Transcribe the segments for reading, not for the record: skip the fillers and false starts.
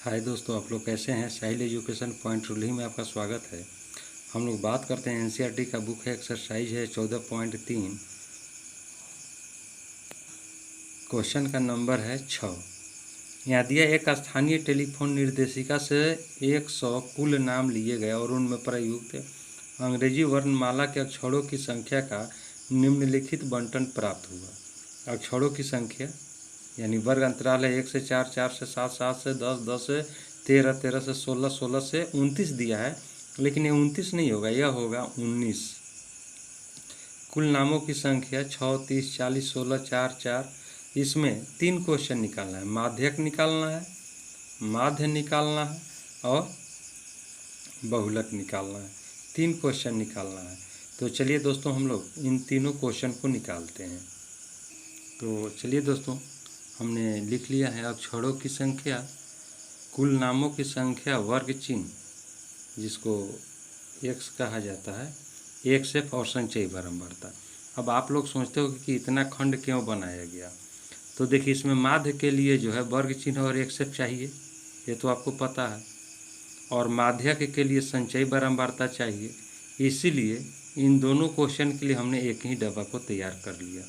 हाय दोस्तों, आप लोग कैसे हैं। साहिल एजुकेशन पॉइंट रुली में आपका स्वागत है। हम लोग बात करते हैं एनसीईआरटी का बुक है, एक्सरसाइज है 14.3। क्वेश्चन का नंबर है 6। यहाँ दिया एक स्थानीय टेलीफोन निर्देशिका से 100 कुल नाम लिए गए और उनमें प्रयुक्त अंग्रेजी वर्णमाला के अक्षरों की संख्या का निम्नलिखित बंटन प्राप्त हुआ। अक्षरों की संख्या यानी वर्ग अंतराल है 1 से 4, 4 से 7, 7 से 10, 10 से 13, 13 से 16, 16 से 29 दिया है, लेकिन ये 29 नहीं होगा, यह होगा 19। कुल नामों की संख्या 6, 30, 40, 16, 4, 4। इसमें 3 क्वेश्चन निकालना है। माध्यक निकालना है, माध्य निकालना है और बहुलक निकालना है। 3 क्वेश्चन निकालना है। तो चलिए दोस्तों, हम लोग इन तीनों क्वेश्चन को निकालते हैं। तो चलिए दोस्तों, हमने लिख लिया है अक्षरों की संख्या, कुल नामों की संख्या, वर्ग चिन्ह जिसको एक्स कहा जाता है, एक सेफ और संचयी बारंबारता। अब आप लोग सोचते हो कि इतना खंड क्यों बनाया गया। तो देखिए, इसमें माध्य के लिए जो है वर्ग चिन्ह और एक सेफ चाहिए, ये तो आपको पता है, और माध्यक के लिए संचयी बारंबारता चाहिए। इसीलिए इन दोनों क्वेश्चन के लिए हमने एक ही डब्बा को तैयार कर लिया।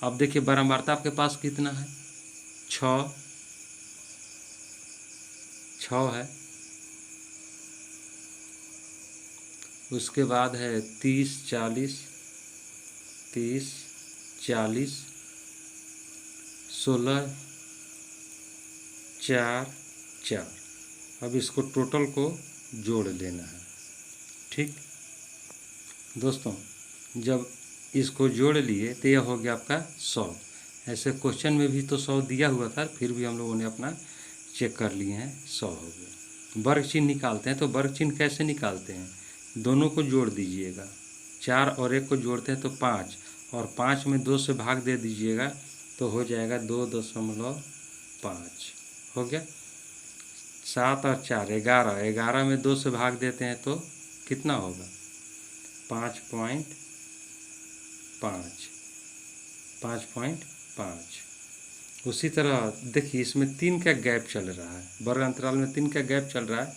अब देखिए, बारंबारता आपके पास कितना है, 6 है। उसके बाद है 30, 40, 30, 40, 16, 4, 4। अब इसको टोटल को जोड़ लेना है। ठीक दोस्तों, जब इसको जोड़ लिए तो यह हो गया आपका 100। ऐसे क्वेश्चन में भी तो 100 दिया हुआ था, फिर भी हम लोगों ने अपना चेक कर लिए हैं, 100 हो गया। वर्ग चिन्ह निकालते हैं। तो वर्ग चिन्ह कैसे निकालते हैं, दोनों को जोड़ दीजिएगा। 4 और 1 को जोड़ते हैं तो 5, और 5 में 2 से भाग दे दीजिएगा तो हो जाएगा 2.5 हो गया। 7 और 4 11, 11 में 2 से भाग देते हैं तो कितना होगा, 5.5। उसी तरह देखिए, इसमें 3 का गैप चल रहा है, वर्ग अंतराल में 3 का गैप चल रहा है।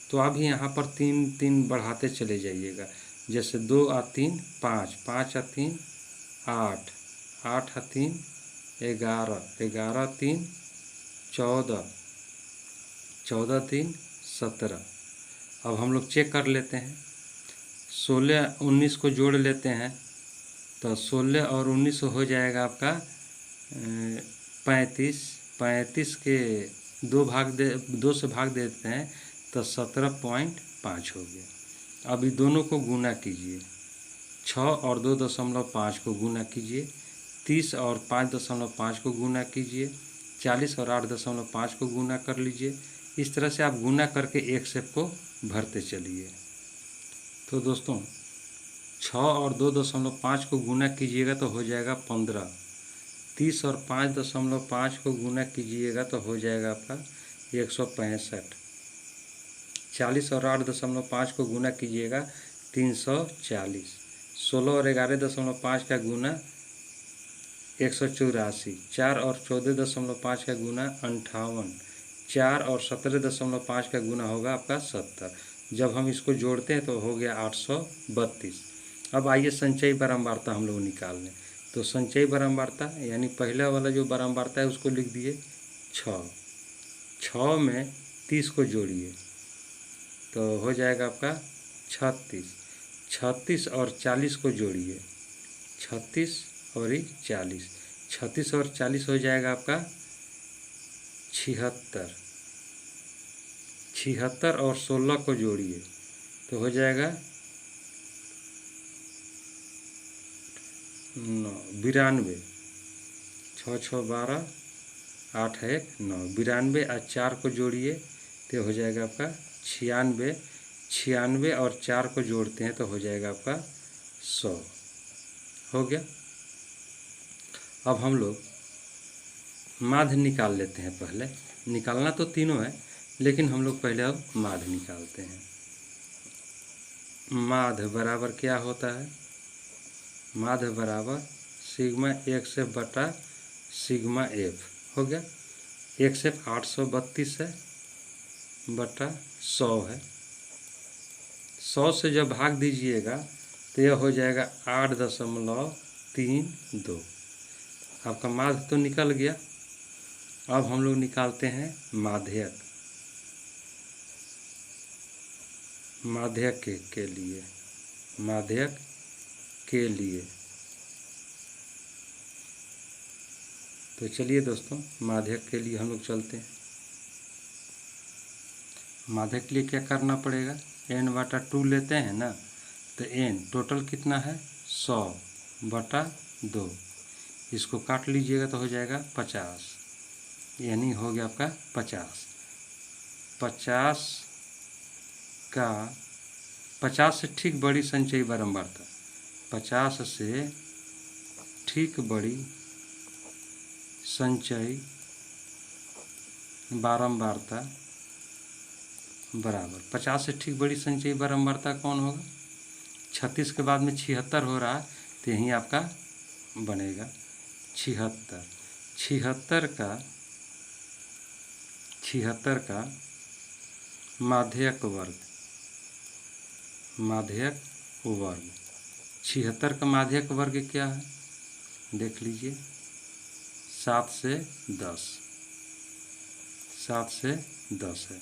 तो आप ही यहाँ पर 3 3 बढ़ाते चले जाइएगा। जैसे 2 और 3 5, 5 और 3 8, 8 और 3 11, 11 3 14, 14 3 17। अब हम लोग चेक कर लेते हैं, 16 19 को जोड़ लेते हैं तो 16 और 19 हो जाएगा आपका 35। 35 के 2 से भाग देते हैं तो 17.5 हो गया। अब ये दोनों को गुना कीजिए, 6 और 2.5 को गुना कीजिए, 30 और 5.5 को गुना कीजिए, 40 और 8.5 को गुना कर लीजिए। इस तरह से आप गुना करके एक सेप को भरते चलिए। तो दोस्तों, 6 और 2.5 को गुना कीजिएगा तो हो जाएगा 15। 30 और 5.5 को गुना कीजिएगा तो हो जाएगा आपका 165। 40 और 8.5 को गुना कीजिएगा 340। 16 और 11.5 का गुना 184। 4 और 14.5 का गुना 58। 4 और 17.5 का गुना होगा आपका 70। जब हम इसको जोड़ते हैं तो हो गया 832। अब आइए संचयी बारंबारता हम लोग निकाल लें। तो संचयी बारंबारता यानी पहला वाला जो बारंबारता है उसको लिख दिए 6। 6 में 30 को जोड़िए तो हो जाएगा आपका 36। 36 और 40 को जोड़िए, 36 और 40, 36 और 40 हो जाएगा आपका 76। 76 और 16 को जोड़िए तो हो जाएगा 92। 6 6 12, 8 1 9, 92 और 4 को जोड़िए तो हो जाएगा आपका 96। 96 और 4 को जोड़ते हैं तो हो जाएगा आपका 100 हो गया। अब हम लोग माध्य निकाल लेते हैं। पहले निकालना तो तीनों है, लेकिन हम लोग पहले अब माध्य निकालते हैं। माध्य बराबर क्या होता है, माध्य बराबर सिग्मा एक्स एफ बटा सिग्मा एफ हो गया। एक्स एफ 832 है बटा 100 है। 100 से जब भाग दीजिएगा तो यह हो जाएगा 8.32। आपका माध्य तो निकल गया। अब हम लोग निकालते हैं माध्यक। माध्यक के लिए माध्यक के लिए तो चलिए दोस्तों, माध्यक के लिए हम लोग चलते हैं। माध्यक के लिए क्या करना पड़ेगा, n/2 लेते हैं ना, तो n टोटल कितना है 100/2। इसको काट लीजिएगा तो हो जाएगा 50, यानी हो गया आपका 50। 50 से ठीक बड़ी संचयी बारंबारता, 50 से ठीक बड़ी संचयी बारंबारता बराबर 50 से ठीक बड़ी संचयी बारंबारता कौन होगा। 36 के बाद में 76 हो रहा है तो यहीं आपका बनेगा 76। 76 का माध्यक वर्ग। 76 का माध्यक वर्ग क्या है, देख लीजिए, 7 से 10। 7 से 10 है।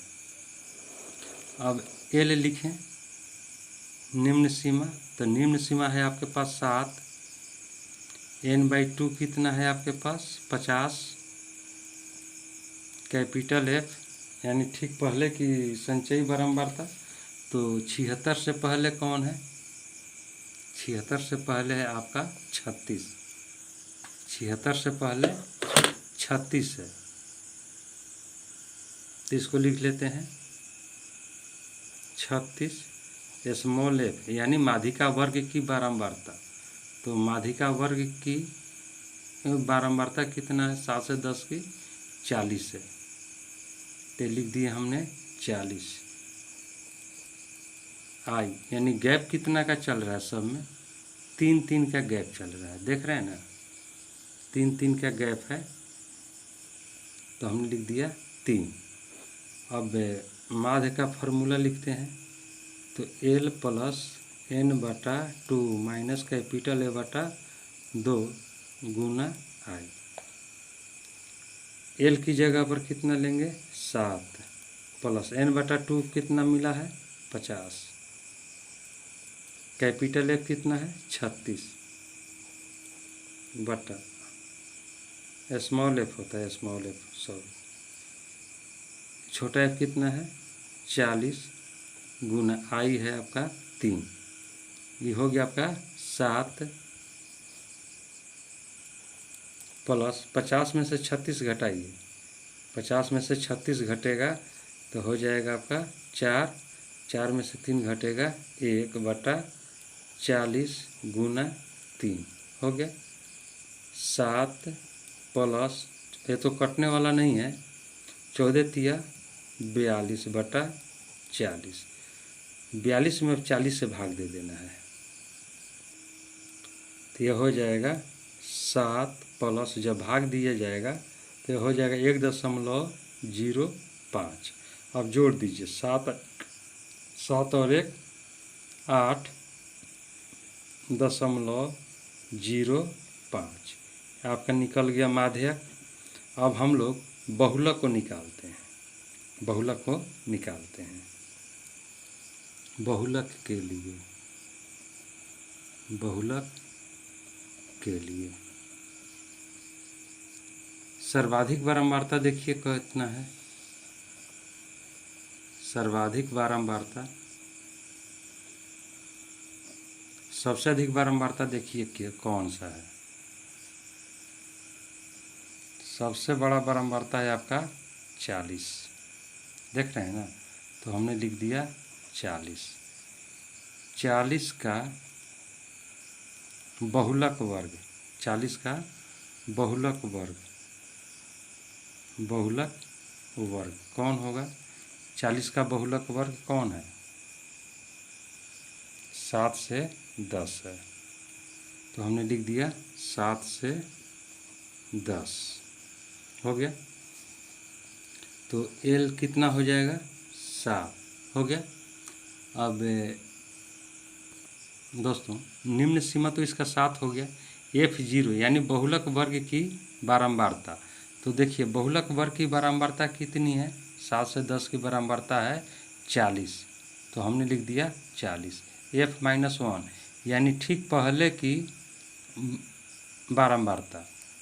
अब एल लिखें, निम्न सीमा, तो निम्न सीमा है आपके पास 7। n/2 कितना है आपके पास 50। कैपिटल F यानी ठीक पहले की संचयी बारंबारता। तो 76 से पहले कौन है, 76 से पहले है आपका 36। 76 से पहले 36 है, तो इसको लिख लेते हैं 36 स्मॉल f यानी माध्यिका वर्ग की बारंबारता। तो माध्यिका वर्ग की बारंबारता कितना है, 7 से 10 की 40 है, तो लिख दिए हमने 40 आई, यानी गैप कितना का चल रहा है, सब में 3-3 का गैप चल रहा है, देख रहे हैं ना, 3-3 का गैप है, तो हमने लिख दिया 3। अब माध्य का फॉर्मूला लिखते हैं, तो L + n/2 minus capital A/2 Guna I। L की जगह पर कितना लेंगे 7 प्लस n/2 कितना मिला है 50, कैपिटल F कितना है 36 बटा स्मॉल f होता है, स्मॉल f सॉरी, छोटा f कितना है 40 गुना I है आपका 3। ये हो गया आपका 7 प्लस 50 में से 36 घटाइए, 50 में से 36 घटेगा तो हो जाएगा आपका 4, 4 में से 3 घटेगा 1/40 गुना 3 हो गया 7 प्लस, ये तो कटने वाला नहीं है, 14×3 42/40। 42 में 40 से भाग दे देना है, तो यह हो जाएगा 7 प्लस, जब भाग दिया जाएगा तो हो जाएगा 1.05। अब जोड़ दीजिए 7 और 1 8.05 आपका निकल गया माध्यक। अब हम लोग बहुलक को निकालते हैं। बहुलक के लिए सर्वाधिक बारंबारता देखिए कितना है, सर्वाधिक बारंबारता, सबसे अधिक बारंबारता देखिए कि कौन सा है, सबसे बड़ा बारंबारता है आपका 40, देख रहे हैं ना, तो हमने लिख दिया 40। 40 का बहुलक वर्ग, 40 का बहुलक वर्ग कौन होगा, 40 का बहुलक वर्ग कौन है 7 से 10 है, तो हमने लिख दिया 7 से 10 हो गया। तो L कितना हो जाएगा 7 हो गया। अब दोस्तों निम्न सीमा तो इसका 7 हो गया। F0 यानी बहुलक वर्ग की बारंबारता। तो देखिए बहुलक वर्ग की बारंबारता कितनी है, 7 से 10 की बारंबारता है 40, तो हमने लिख दिया 40। F-1 यानी ठीक पहले की बारंबारता,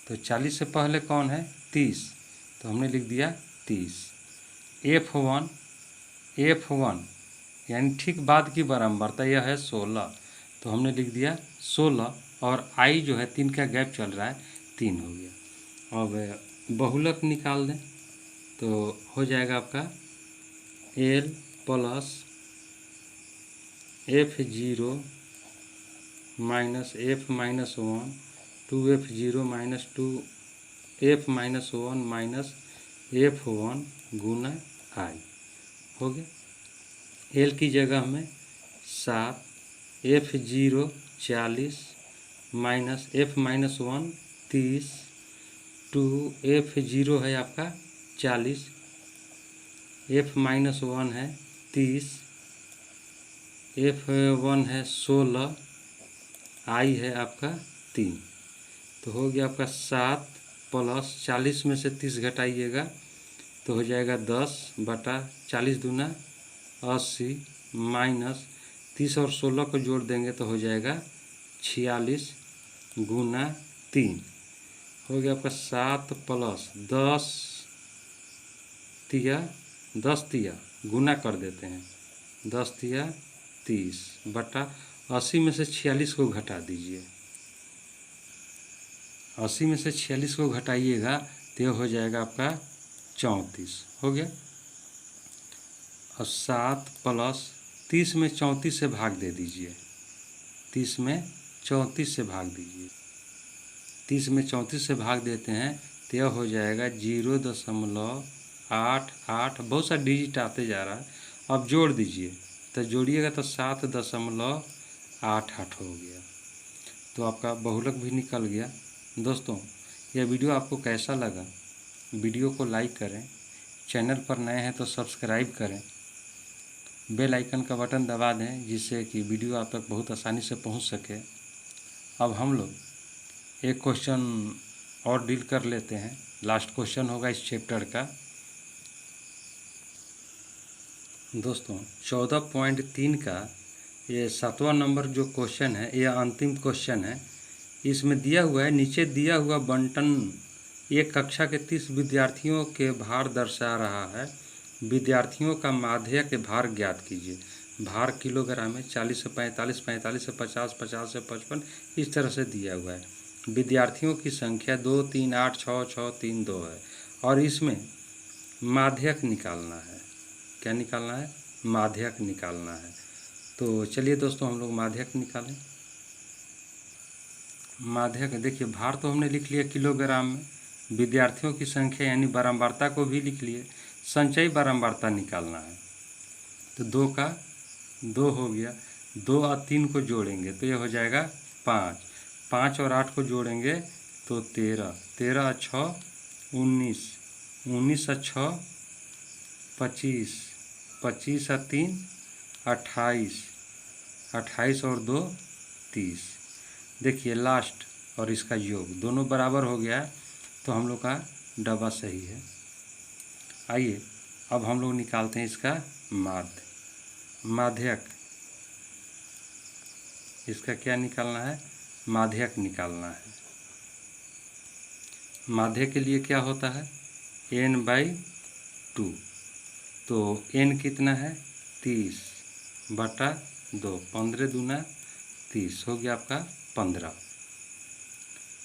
तो 40 से पहले कौन है 30, तो हमने लिख दिया 30। F1 यानी ठीक बाद की बारंबारता यह है 16, तो हमने लिख दिया 16, और I जो है 3 का गैप चल रहा है 3 हो गया। अब बहुलक निकाल दें तो हो जाएगा आपका L plus F0 minus F-1 2F0 minus 2F-1 minus F1 Guna I हो गया। L की जगह में 7, F0 40 माइनस F-1 30, 2F0 है आपका 40, F-1 है 30, F1 है 16, I है आपका 3, तो हो गया आपका 7 प्लस 40 में से 30 घटाइएगा तो हो जाएगा 10 बटा 40 दूना 80 माइनस 30 और 16 को जोड़ देंगे तो हो जाएगा 46 गुना 3, हो गया आपका 7 प्लस 10 तिया गुना कर देते हैं 10 तिया 30 बटा 80 में से 46 को घटा दीजिए, 80 में से 46 को घटाइएगा तो हो जाएगा आपका 34 हो गया। और 7 प्लस 30 में 34 से भाग दे दीजिए, 30 में 34 से भाग दीजिए, 30 में 34 से भाग देते हैं तो यह हो जाएगा 0.88, बहुत सा डिजिट आते जा रहा है। अब जोड़ दीजिए तो जोड़िएगा तो 7.88 हो गया, तो आपका बहुलक भी निकल गया। दोस्तों यह वीडियो आपको कैसा लगा, वीडियो को लाइक करें, चैनल पर नए हैं तो सब्सक्राइब करें, बेल आइकन का बटन दबा दें जिससे कि वीडियो आप तक बहुत आसानी से पहुंच सके। अब हम लोग एक क्वेश्चन और डील कर लेते हैं, लास्ट क्वेश्चन होगा इस चैप्टर का। दोस्तों 14.3 का ये 7वां नंबर जो क्वेश्चन है, यह अंतिम क्वेश्चन है। इसमें दिया हुआ है, नीचे दिया हुआ बंटन एक कक्षा के 30 विद्यार्थियों के भार दर्शा रहा है। विद्यार्थियों का माध्य के भार ज्ञात कीजिए। भार किलोग्राम में 40 से 45, 45 से 50, 50 से 55 इस तरह से दिया हुआ है। विद्यार्थियों की संख्या 2, 3, 8, 6, 6, 3, 2 है और इसमें माध्यक निकालना है। क्या निकालना है? माध्यक निकालना है। तो चलिए दोस्तों हम लोग माध्यक निकालें। माध्यक देखिए, भार तो हमने लिख लिया किलोग्राम में, विद्यार्थियों की संख्या यानी बारंबारता को भी लिख लिए, संचयी बारंबारता निकालना है। तो 2 का 2 हो गया, 2 और 3 को जोड़ेंगे तो ये हो जाएगा 5, 5 और 8 को जोड़ेंगे तो 13, 13 और 6 19, 19 और 6 25, 25 और 3 28, 28 और 2 30। देखिए लास्ट और इसका योग दोनों बराबर हो गया है तो हम लोग का डब्बा सही है। आइए अब हम लोग निकालते हैं इसका माध्यक। इसका क्या निकालना है? माध्यक निकालना है। माध्यक के लिए क्या होता है? n/2। तो n कितना है? 30 बटा 2, 15 दूना 30 हो गया आपका 15।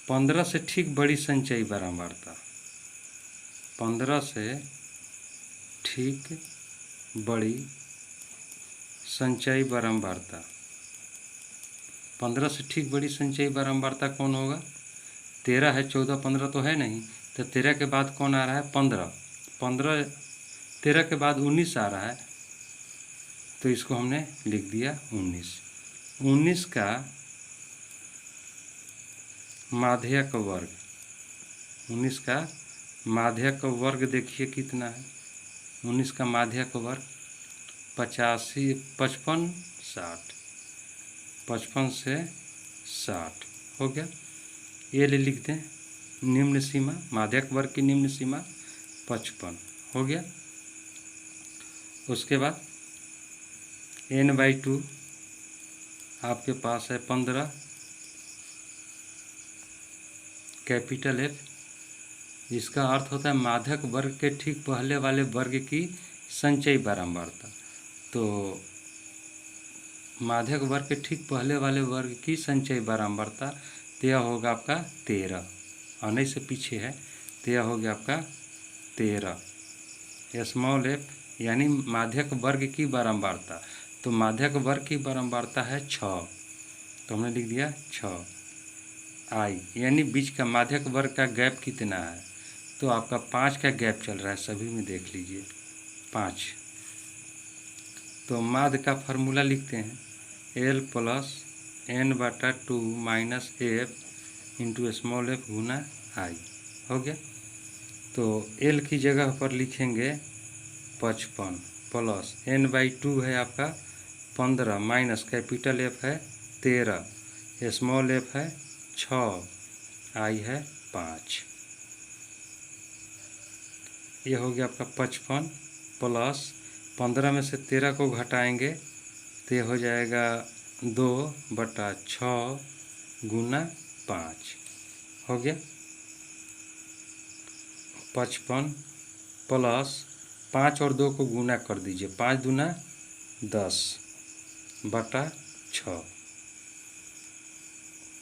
15 से ठीक बड़ी संचयी बारंबारता, 15 से ठीक बड़ी संचयी बारंबारता, 15 से ठीक बड़ी संचयी बारंबारता कौन होगा? 13 है, 14, 15 तो है नहीं, तो 13 के बाद कौन आ रहा है? 15, 15, 13 के बाद 19 आ रहा है तो इसको हमने लिख दिया 19। 19 का माध्यक वर्ग, 19 का माध्यक वर्ग देखिए कितना है? 19 का माध्यक वर्ग 85 55 60 55 से 60 हो गया। ये लिख दें निम्न सीमा, माध्यक वर्ग की निम्न सीमा 55 हो गया। उसके बाद n/2 आपके पास है 15 कैपिटल F, जिसका अर्थ होता है माध्यक वर्ग के ठीक पहले वाले वर्ग की संचयी बारंबारता। तो माध्यक वर्ग के ठीक पहले वाले वर्ग की संचयी बारंबारता तो यह होगा आपका 13, आने से पीछे है तो यह हो गया आपका 13 स्मॉल f, यानी माध्यक वर्ग की बारंबारता। तो माध्यक वर्ग की बारंबारता है 6, तो हमने लिख दिया 6 आई, यानी बीच का माध्यक वर्ग का गैप कितना है, तो आपका 5 का गैप चल रहा है, सभी में देख लीजिए 5। तो माध्य का फार्मूला लिखते हैं L plus n/2 minus f into small f गुना आई, हो गया। तो L की जगह पर लिखेंगे 55 प्लस n/2 है आपका 15 माइनस कैपिटल F है 13, स्मॉल f है 6, आई है 5। ये हो गया आपका 55 प्लस 15 में से 13 को घटाएंगे तो ये हो जाएगा 2/6 गुना 5 हो गया। 55 प्लस 5 और 2 को गुना कर दीजिए, 5 दूना 10/6।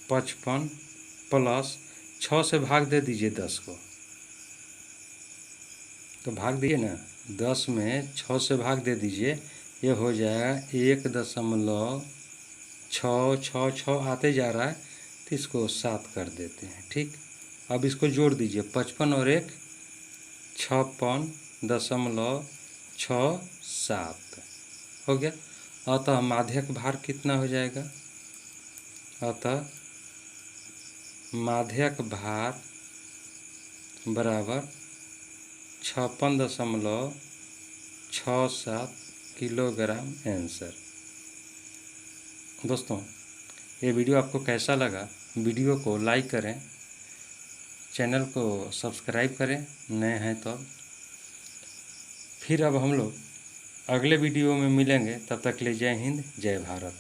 55 प्लस 6 से भाग दे दीजिए 10 को, तो भाग दिए ना, 10 में 6 से भाग दे दीजिए, ये हो जाएगा 1.666 आते जा रहा है, तो इसको 7 कर देते हैं। ठीक, अब इसको जोड़ दीजिए 55 और 1 56.67 हो गया। अतः माध्यक भार कितना हो जाएगा, अतः माध्यक भार बराबर 56.67 किलोग्राम आंसर। दोस्तों, ये वीडियो आपको कैसा लगा, वीडियो को लाइक करें, चैनल को सब्सक्राइब करें नए हैं तो। फिर अब हम लोग अगले वीडियो में मिलेंगे, तब तक के लिए जय हिंद जय भारत।